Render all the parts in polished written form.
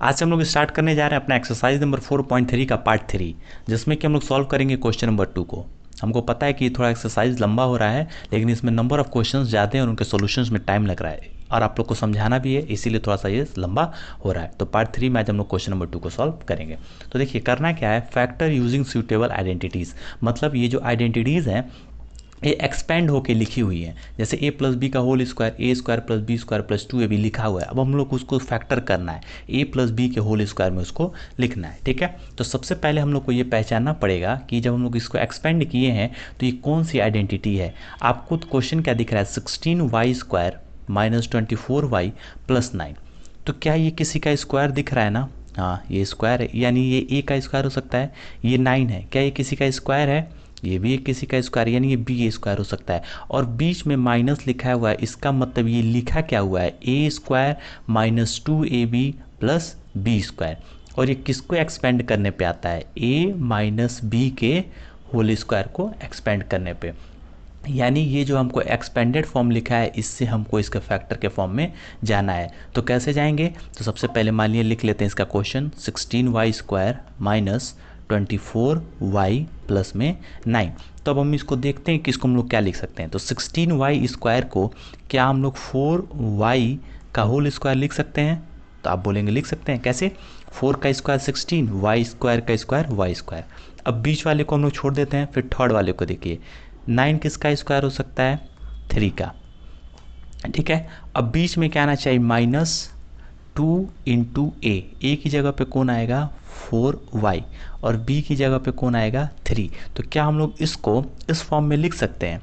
आज से हम लोग स्टार्ट करने जा रहे हैं अपना एक्सरसाइज नंबर 4.3 का पार्ट 3, जिसमें कि हम लोग सॉल्व करेंगे क्वेश्चन नंबर 2 को। हमको पता है कि थोड़ा एक्सरसाइज लंबा हो रहा है, लेकिन इसमें नंबर ऑफ क्वेश्चंस ज़्यादा हैं और उनके सॉल्यूशंस में टाइम लग रहा है और आप लोग को समझाना भी है, इसीलिए थोड़ा सा ये लंबा हो रहा है। तो पार्ट 3 में आज हम लोग क्वेश्चन नंबर 2 को सॉल्व करेंगे। तो देखिए करना क्या है, फैक्टर यूजिंग सूटेबल आइडेंटिटीज़, मतलब ये जो आइडेंटिटीज़ हैं ये एक्सपेंड होके लिखी हुई है। जैसे ए प्लस बी का whole square, A square plus B square plus 2ab लिखा हुआ है। अब हम लोग उसको फैक्टर करना है, ए प्लस बी के होल स्क्वायर में उसको लिखना है। ठीक है, तो सबसे पहले हम लोग को ये पहचानना पड़ेगा कि जब हम लोग इसको एक्सपेंड किए हैं तो ये कौन सी आइडेंटिटी है। आपको क्वेश्चन क्या दिख रहा है, 16y square minus 24y plus 9। तो क्या ये किसी का स्क्वायर दिख रहा है ना? हाँ, ये स्क्वायर है, यानी ये ए का स्क्वायर हो सकता है। ये 9 है, क्या ये किसी का स्क्वायर है? ये भी एक किसी का स्क्वायर, यानी ये बी ए स्क्वायर हो सकता है। और बीच में माइनस लिखा हुआ है, इसका मतलब ये लिखा क्या हुआ है, A square minus 2ab plus B square. और ये किसको एक्सपेंड करने पे आता है, ए माइनस बी के होल स्क्वायर को एक्सपेंड करने पे। यानी ये जो हमको एक्सपेंडेड फॉर्म लिखा है, इससे हमको इसके फैक्टर के फॉर्म में जाना है। तो कैसे जाएंगे, तो सबसे पहले मान लिया लिख लेते हैं इसका question, 16y square minus 24y plus में 9। तो अब हम इसको देखते हैं कि इसको हम लोग क्या लिख सकते हैं। तो 16y स्क्वायर को क्या हम लोग 4y का होल स्क्वायर लिख सकते हैं? तो आप बोलेंगे लिख सकते हैं, कैसे? 4 का स्क्वायर 16, वाई स्क्वायर का स्क्वायर वाई स्क्वायर। अब बीच वाले को हम लोग छोड़ देते हैं, फिर थर्ड वाले को देखिए, 9 किसका स्क्वायर हो सकता है, 3 का। ठीक है, अब बीच में क्या आना चाहिए, माइनस 2 इंटू ए की जगह पे कौन आएगा, 4y, और b की जगह पे कौन आएगा, 3। तो क्या हम लोग इसको इस फॉर्म में लिख सकते हैं?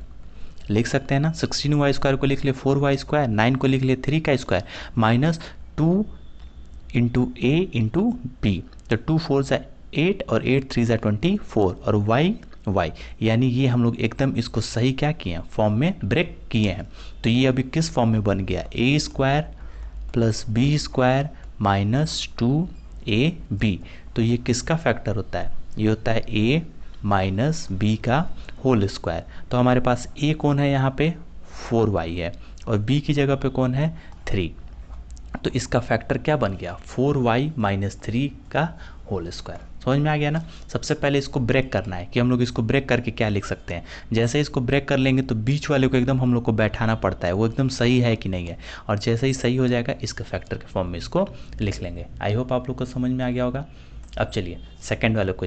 लिख सकते हैं ना। 16y स्क्वायर को लिख ले 4y स्क्वायर, 9 को लिख ले 3 का स्क्वायर, माइनस 2 इंटू ए इंटू बी। तो 2 4 ज़ा 8 और 8 3 ज़ा 24 और y, यानी ये हम लोग एकदम इसको सही क्या किए हैं, फॉर्म में ब्रेक किए हैं। तो ये अभी किस फॉर्म में बन गया, A square plus B square minus 2ab। तो ये किसका फैक्टर होता है, ये होता है a माइनस बी का होल स्क्वायर। तो हमारे पास a कौन है यहाँ पे, 4y है, और b की जगह पे कौन है, 3। तो इसका फैक्टर क्या बन गया, 4y माइनस 3 का होल स्क्वायर। समझ में आ गया ना। सबसे पहले इसको ब्रेक करना है कि हम लोग इसको ब्रेक करके क्या लिख सकते हैं। जैसे इसको ब्रेक कर लेंगे तो बीच वाले को एकदम हम लोग को बैठाना पड़ता है, वो एकदम सही है कि नहीं है, और जैसे ही सही हो जाएगा इसके फैक्टर के फॉर्म में इसको लिख लेंगे। आई होप आप लोग को समझ में आ गया होगा। अब चलिए सेकेंड वाले को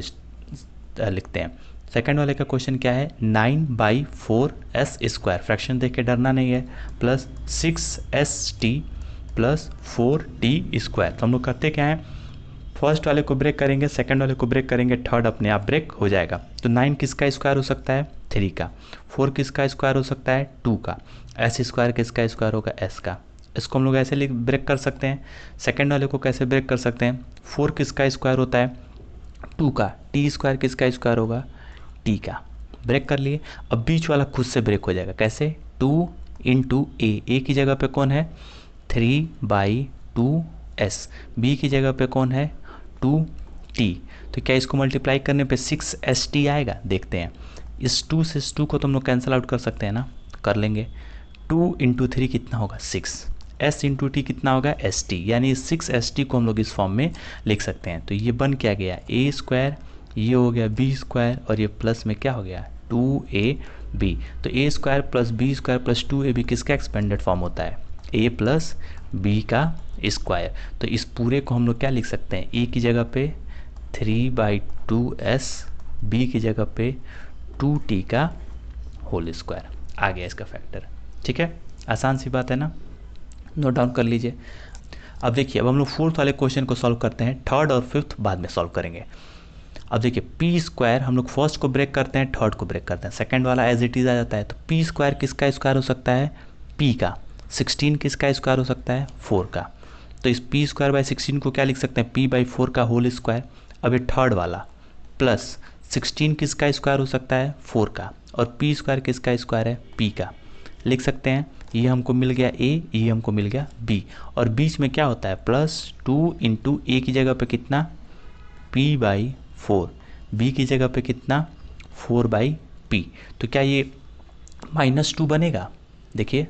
लिखते हैं। सेकेंड वाले का क्वेश्चन क्या है, 9/4s स्क्वायर, फ्रैक्शन देख के डरना नहीं है, plus 6st plus 4t square. तो हम लोग करते क्या है, फर्स्ट वाले को ब्रेक करेंगे, सेकंड वाले को ब्रेक करेंगे, थर्ड अपने आप ब्रेक हो जाएगा। तो 9 किसका स्क्वायर हो सकता है, 3 का। 4 किसका स्क्वायर हो सकता है, 2 का। एस स्क्वायर किसका स्क्वायर होगा, एस का। इसको हम लोग ऐसे ब्रेक कर सकते हैं। सेकंड वाले को कैसे ब्रेक कर सकते हैं, 4 किसका स्क्वायर होता है, 2 का। टी स्क्वायर किसका स्क्वायर होगा, टी का। ब्रेक कर लिए। अब बीच वाला खुद से ब्रेक हो जाएगा, कैसे, 2 इंटू ए की जगह पे कौन है, 3/2s, बी की जगह पे कौन है, 2t। तो क्या इसको मल्टीप्लाई करने पे 6st आएगा, देखते हैं। इस 2 से इस 2 को तो हम लोग कैंसिल आउट कर सकते हैं ना, कर लेंगे। 2 इंटू 3 कितना होगा, 6, s इंटू टी कितना होगा, st, यानी 6st को हम लोग इस फॉर्म में लिख सकते हैं। तो ये बन क्या गया, ए स्क्वायर, ये हो गया बी स्क्वायर, और ये प्लस में क्या हो गया, 2ab। तो A square plus B square plus 2ab किसका एक्सपेंडेड फॉर्म होता है, a प्लस बी का स्क्वायर। तो इस पूरे को हम लोग क्या लिख सकते हैं, a की जगह पे 3/2s, b की जगह पे 2t का होल स्क्वायर। आ गया इसका फैक्टर। ठीक है, आसान सी बात है ना, नोट डाउन कर लीजिए। अब देखिए, अब हम लोग फोर्थ वाले क्वेश्चन को सॉल्व करते हैं, थर्ड और फिफ्थ बाद में सॉल्व करेंगे। अब देखिए पी स्क्वायर, हम लोग फर्स्ट को ब्रेक करते हैं, थर्ड को ब्रेक करते हैं, सेकंड वाला एज इट इज आ जाता है। तो पी स्क्वायर किसका स्क्वायर हो सकता है, पी का। 16 किसका स्क्वायर हो सकता है, 4 का। तो इस पी स्क्वायर बाई 16 को क्या लिख सकते हैं, p/4 का होल स्क्वायर। अब ये थर्ड वाला प्लस 16 किसका स्क्वायर हो सकता है, 4 का, और पी स्क्वायर किसका स्क्वायर है, p का। लिख सकते हैं, ये हमको मिल गया a, ये हमको मिल गया b, और बीच में क्या होता है, प्लस 2 इंटू ए की जगह पे कितना, p/4, b की जगह पे कितना, 4/p। तो क्या ये -2 बनेगा, देखिए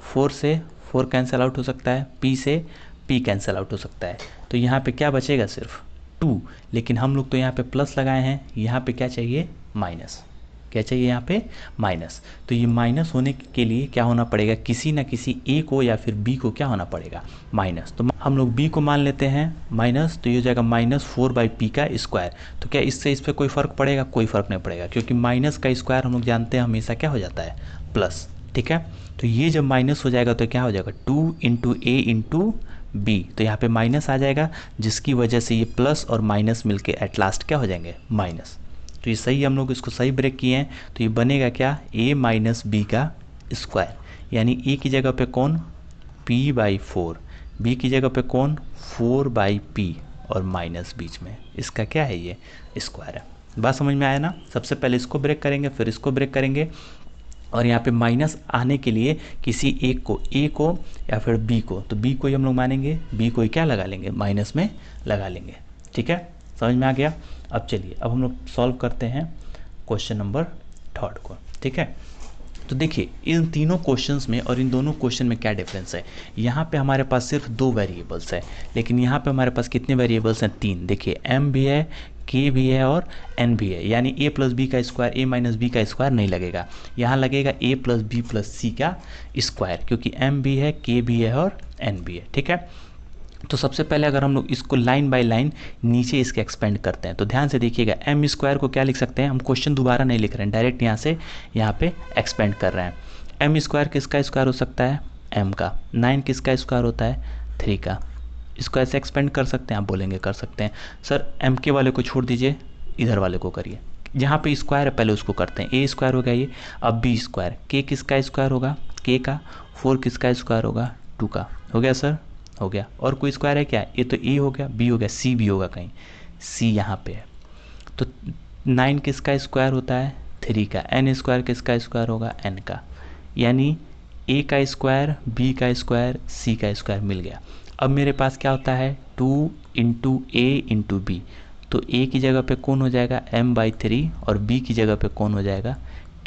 4 से 4 कैंसिल आउट हो सकता है, p से p कैंसिल आउट हो सकता है। तो तो यहाँ पे क्या बचेगा, सिर्फ 2। लेकिन हम लोग तो यहाँ पे प्लस लगाए हैं, यहाँ पे क्या चाहिए, माइनस। क्या चाहिए यहाँ पे, माइनस। तो ये माइनस होने के लिए क्या होना पड़ेगा, किसी ना किसी ए को या फिर बी को क्या होना पड़ेगा, माइनस। तो हम लोग बी को मान लेते हैं माइनस, तो ये हो जाएगा -4/p का स्क्वायर। तो क्या इससे इस पर कोई फ़र्क पड़ेगा, कोई फ़र्क नहीं पड़ेगा, क्योंकि माइनस का स्क्वायर हम लोग जानते हैं हमेशा क्या हो जाता है, प्लस। ठीक है, तो ये जब माइनस हो जाएगा तो क्या हो जाएगा, 2 × a × b। तो यहाँ पे माइनस आ जाएगा, जिसकी वजह से ये प्लस और माइनस मिलके एट लास्ट क्या हो जाएंगे, माइनस। तो ये सही, हम लोग इसको सही ब्रेक किए हैं। तो ये बनेगा क्या, a - b का स्क्वायर, यानी a की जगह पे कौन, p/4, b की जगह पे कौन, 4/p, और माइनस बीच में, इसका क्या है, ये स्क्वायर है। बात समझ में आया ना। सबसे पहले इसको ब्रेक करेंगे, फिर इसको ब्रेक करेंगे, और यहाँ पे माइनस आने के लिए किसी एक को, ए को या फिर बी को, तो बी को ही हम लोग मानेंगे, बी को ही क्या लगा लेंगे, माइनस में लगा लेंगे। ठीक है, समझ में आ गया। अब चलिए, अब हम लोग सॉल्व करते हैं क्वेश्चन नंबर 3 को। ठीक है, तो देखिए इन तीनों क्वेश्चंस में और इन दोनों क्वेश्चन में क्या डिफरेंस है। यहाँ पे हमारे पास सिर्फ 2 वेरिएबल्स है, लेकिन यहाँ पे हमारे पास कितने वेरिएबल्स हैं, 3। देखिए m भी है, k भी है और n भी है, यानी a + b का स्क्वायर, a - b का स्क्वायर नहीं लगेगा, यहाँ लगेगा a + b + c का स्क्वायर, क्योंकि m भी है, k भी है और n भी है। ठीक है, तो सबसे पहले अगर हम लोग इसको लाइन बाय लाइन नीचे इसके एक्सपेंड करते हैं, तो ध्यान से देखिएगा, m स्क्वायर को क्या लिख सकते हैं हम, क्वेश्चन दोबारा नहीं लिख रहे हैं, डायरेक्ट यहाँ से यहाँ पे एक्सपेंड कर रहे हैं। m स्क्वायर किसका स्क्वायर हो सकता है, m का। 9 किसका स्क्वायर होता है, 3 का। इसको ऐसे एक्सपेंड कर सकते हैं, आप बोलेंगे कर सकते हैं सर, m के वाले को छोड़ दीजिए, इधर वाले को करिए। जहाँ पे स्क्वायर है पहले उसको करते हैं, a स्क्वायर हो गया ये, अब b स्क्वायर, k किसका स्क्वायर होगा, k का, 4 किसका स्क्वायर होगा, 2 का। हो गया सर, हो गया। और कोई स्क्वायर है क्या, ये तो ए हो गया, बी हो गया, सी भी होगा कहीं, सी यहाँ पे है। तो 9 किसका स्क्वायर होता है, 3 का। n स्क्वायर किसका स्क्वायर होगा, n का। यानी ए का स्क्वायर, बी का स्क्वायर, सी का स्क्वायर मिल गया। अब मेरे पास क्या होता है, 2 × a × b। तो a की जगह पे कौन हो जाएगा, m/3, और b की जगह पे कौन हो जाएगा,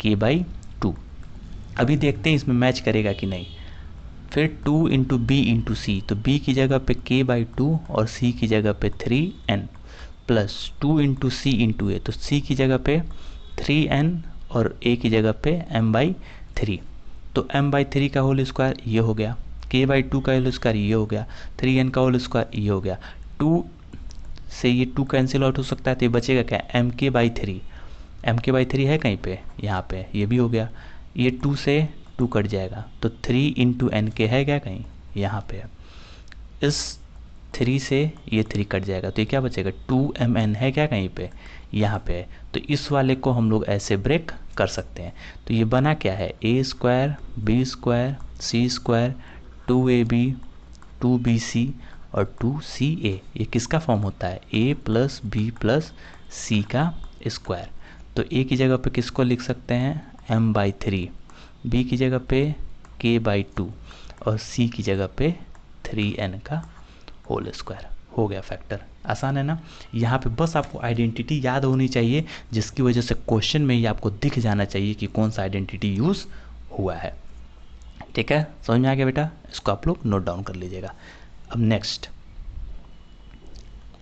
k/2। अभी देखते हैं इसमें मैच करेगा कि नहीं। फिर 2 × b × c, तो b की जगह पे k/2 और c की जगह पे 3n, प्लस 2 × c × a, तो c की जगह पे 3n और a की जगह पे m/3। तो m/3 का होल स्क्वायर ये हो गया, k/2 का होल स्क्वायर ये हो गया, 3n का होल स्क्वायर ये हो गया। 2 से ये 2 कैंसिल आउट हो सकता है, तो ये बचेगा क्या, mk/3। mk/3 है कहीं पे, यहाँ पे, ये भी हो गया। ये 2 से 2 कट जाएगा, तो 3 × nk है क्या कहीं, यहाँ पे है। इस 3 से ये 3 कट जाएगा, तो ये क्या बचेगा, 2mn है क्या कहीं पे, यहाँ पे है। तो इस वाले को हम लोग ऐसे ब्रेक कर सकते हैं। तो ये बना क्या है, a square, b square, c square, 2ab, 2bc और 2ca। ये किसका फॉर्म होता है, a + b + c का स्क्वायर। तो a की जगह पे किसको लिख सकते हैं, m/3, b की जगह पे k/2 और c की जगह पे 3n का होल स्क्वायर। हो गया फैक्टर, आसान है ना। यहाँ पे बस आपको आइडेंटिटी याद होनी चाहिए, जिसकी वजह से क्वेश्चन में ही आपको दिख जाना चाहिए कि कौन सा आइडेंटिटी यूज़ हुआ है। ठीक है, समझ में आ गया बेटा, इसको आप लोग नोट डाउन कर लीजिएगा। अब नेक्स्ट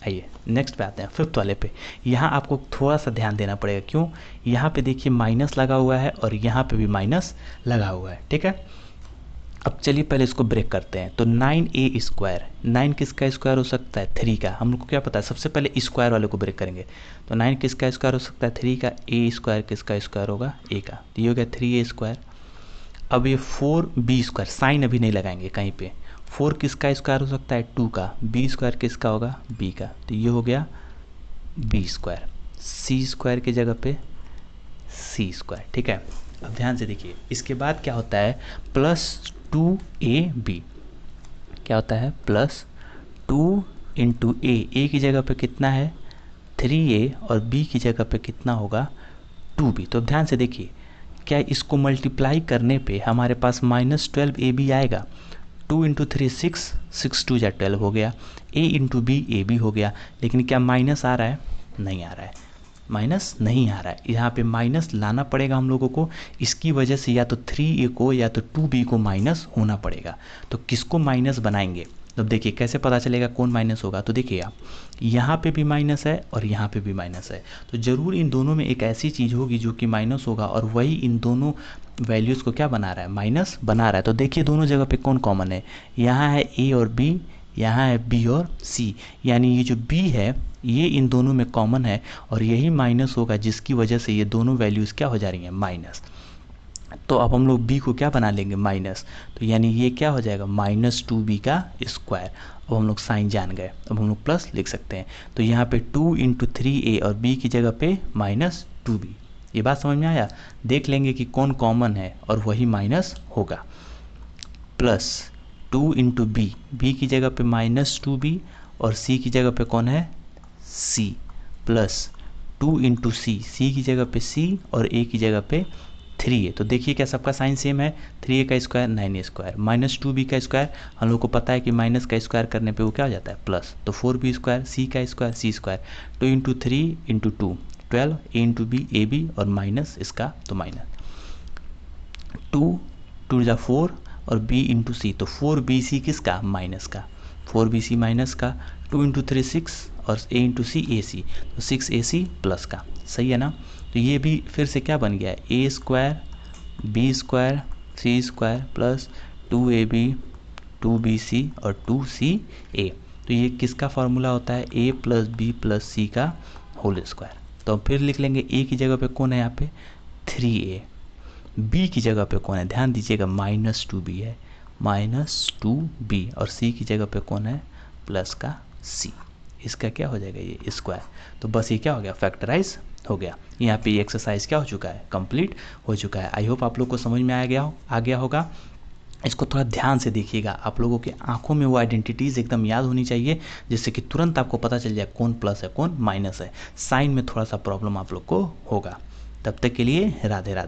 आइए, नेक्स्ट पे आते हैं, 5th वाले पे। यहाँ आपको थोड़ा सा ध्यान देना पड़ेगा, क्यों, यहाँ पे देखिए माइनस लगा हुआ है और यहाँ पे भी माइनस लगा हुआ है। ठीक है, अब चलिए पहले इसको ब्रेक करते हैं। तो 9a स्क्वायर, 9 किसका स्क्वायर हो सकता है, 3 का। हम लोग को क्या पता है, सबसे पहले स्क्वायर वाले को ब्रेक करेंगे। तो 9 किसका स्क्वायर हो सकता है, 3 का। a स्क्वायर किसका स्क्वायर होगा, a का। तो ये हो गया 3a स्क्वायर। अब ये 4b स्क्वायर, साइन अभी नहीं लगाएंगे कहीं पे। 4 किसका स्क्वायर हो सकता है, 2 का। b स्क्वायर किसका होगा, b का। तो ये हो गया b स्क्वायर। c स्क्वायर की जगह पे c स्क्वायर। ठीक है, अब ध्यान से देखिए, इसके बाद क्या होता है, +2ab। क्या होता है, +2 × a की जगह पे कितना है, 3a, और b की जगह पे कितना होगा, 2b। तो अब ध्यान से देखिए, क्या इसको मल्टीप्लाई करने पे हमारे पास -12ab आएगा। 2 × 3 6, 6 2 जा 12 हो गया। a × b ab हो गया। लेकिन क्या माइनस आ रहा है, नहीं आ रहा है, माइनस नहीं आ रहा है। यहाँ पे माइनस लाना पड़ेगा हम लोगों को। इसकी वजह से या तो 3a को या तो 2b को माइनस होना पड़ेगा। तो किसको माइनस बनाएंगे, अब देखिए कैसे पता चलेगा कौन माइनस होगा, तो देखिए आप यहाँ पे भी माइनस है और यहाँ पे भी माइनस है, तो ज़रूर इन दोनों में एक ऐसी चीज़ होगी जो कि माइनस होगा और वही इन दोनों वैल्यूज़ को क्या बना रहा है, माइनस बना रहा है। तो देखिए दोनों जगह पे कौन कॉमन है, यहाँ है ए और बी, यहाँ है बी और सी, यानी ये जो बी है ये इन दोनों में कॉमन है और यही माइनस होगा जिसकी वजह से ये दोनों वैल्यूज़ क्या हो जा रही हैं, माइनस। तो अब हम लोग b को क्या बना लेंगे, माइनस, तो यानी ये क्या हो जाएगा, -2b का स्क्वायर। अब हम लोग साइन जान गए, अब हम लोग प्लस लिख सकते हैं। तो यहाँ पे 2 × 3a और b की जगह पे -2b। ये बात समझ में आया। देख लेंगे कि कौन कॉमन है और वही माइनस होगा। प्लस 2 × b की जगह पे -2b और c की जगह पे कौन है, c, प्लस 2 × c की जगह पे c और a की जगह पे 3a। तो देखिए क्या सबका साइन सेम है, 3a का स्क्वायर 9a स्क्वायर, -2b का स्क्वायर हम लोग को पता है कि माइनस का स्क्वायर करने पे वो क्या हो जाता है, प्लस, तो 4b स्क्वायर, c का square c square, 2 × 3 × 2 12, a × b ab और माइनस इसका तो माइनस 2 2 जा 4 और b × c, तो 4bc किसका, माइनस का, 4bc माइनस का, 2 × 3 6 और a × c ac, तो 6ac प्लस का, सही है ना। तो ये भी फिर से क्या बन गया है, a square b square c square plus 2ab 2bc और 2ca। तो ये किसका फार्मूला होता है, a + b + c का होल स्क्वायर। तो फिर लिख लेंगे a की जगह पे कौन है यहाँ पे 3a, b की जगह पे कौन है, ध्यान दीजिएगा -2b है, -2b और c की जगह पे कौन है, प्लस का c। इसका क्या हो जाएगा, ये स्क्वायर। तो बस ये क्या हो गया, फैक्टराइज हो गया। यहाँ पे ये एक्सरसाइज क्या हो चुका है, कंप्लीट हो चुका है। आई होप आप लोग को समझ में आ गया होगा। इसको थोड़ा ध्यान से देखिएगा, आप लोगों के आंखों में वो आइडेंटिटीज़ एकदम याद होनी चाहिए जिससे कि तुरंत आपको पता चल जाए कौन प्लस है कौन माइनस है। साइन में थोड़ा सा प्रॉब्लम आप लोग को होगा। तब तक के लिए राधे राधे।